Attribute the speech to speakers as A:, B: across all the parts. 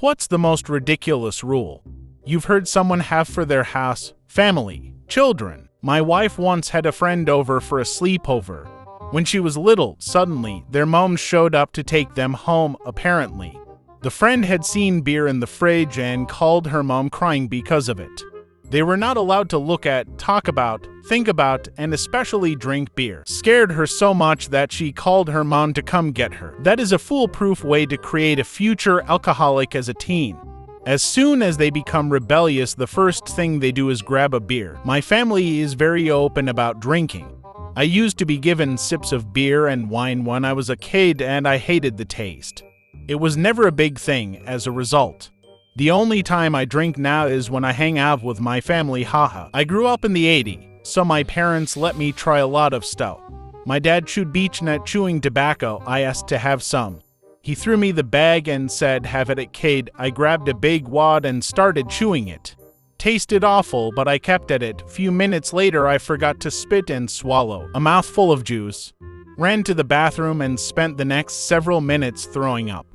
A: What's the most ridiculous rule you've heard someone have for their house, family, children? My wife once had a friend over for a sleepover. When she was little, suddenly, their mom showed up to take them home, apparently. The friend had seen beer in the fridge and called her mom crying because of it. They were not allowed to look at, talk about, think about, and especially drink beer. Scared her so much that she called her mom to come get her. That is a foolproof way to create a future alcoholic as a teen. As soon as they become rebellious, the first thing they do is grab a beer. My family is very open about drinking. I used to be given sips of beer and wine when I was a kid, and I hated the taste. It was never a big thing as a result. The only time I drink now is when I hang out with my family, haha. I grew up in the 80s, so my parents let me try a lot of stuff. My dad chewed beech nut chewing tobacco. I asked to have some. He threw me the bag and said, "Have it, kid." I grabbed a big wad and started chewing it. Tasted awful, but I kept at it. Few minutes later, I forgot to spit and swallow a mouthful of juice. Ran to the bathroom and spent the next several minutes throwing up.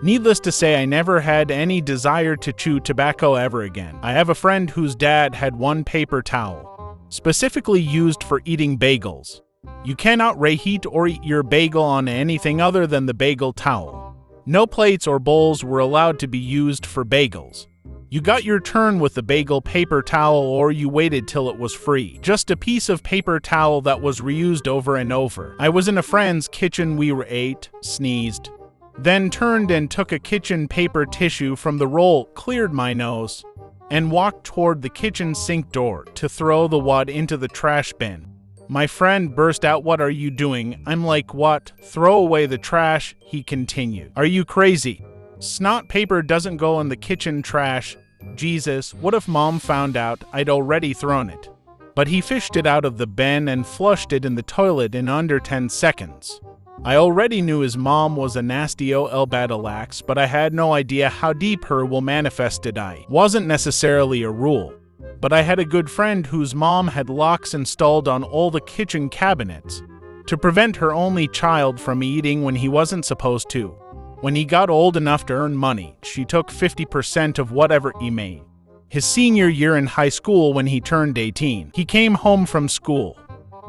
A: Needless to say, I never had any desire to chew tobacco ever again. I have a friend whose dad had one paper towel, specifically used for eating bagels. You cannot reheat or eat your bagel on anything other than the bagel towel. No plates or bowls were allowed to be used for bagels. You got your turn with the bagel paper towel or you waited till it was free. Just a piece of paper towel that was reused over and over. I was in a friend's kitchen, we were ate, sneezed, then turned and took a kitchen paper tissue from the roll, cleared my nose, and walked toward the kitchen sink door to throw the wad into the trash bin. My friend burst out, "What are you doing?" I'm like, "What? Throw away the trash," he continued. "Are you crazy? Snot paper doesn't go in the kitchen trash. Jesus, what if mom found out I'd already thrown it?" But he fished it out of the bin and flushed it in the toilet in under 10 seconds. I already knew his mom was a nasty ol' badalax, but I had no idea how deep her will manifested. I wasn't necessarily a rule, but I had a good friend whose mom had locks installed on all the kitchen cabinets to prevent her only child from eating when he wasn't supposed to. When he got old enough to earn money, she took 50% of whatever he made. His senior year in high school, when he turned 18, he came home from school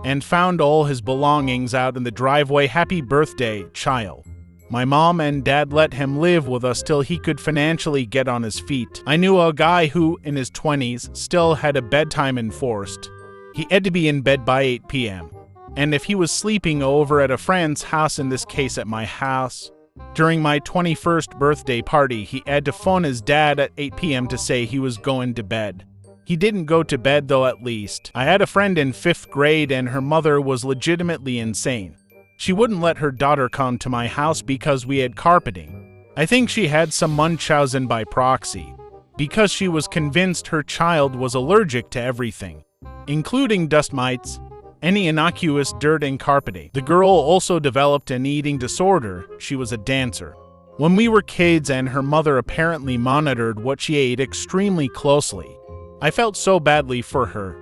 A: and found all his belongings out in the driveway. "Happy birthday, child." My mom and dad let him live with us till he could financially get on his feet. I knew a guy who, in his 20s, still had a bedtime enforced. He had to be in bed by 8 p.m. And if he was sleeping over at a friend's house, in this case at my house, during my 21st birthday party, he had to phone his dad at 8 p.m. to say he was going to bed. He didn't go to bed though, at least. I had a friend in 5th grade and her mother was legitimately insane. She wouldn't let her daughter come to my house because we had carpeting. I think she had some Munchausen by proxy, because she was convinced her child was allergic to everything, including dust mites, any innocuous dirt and carpeting. The girl also developed an eating disorder. She was a dancer when we were kids, and her mother apparently monitored what she ate extremely closely. I felt so badly for her.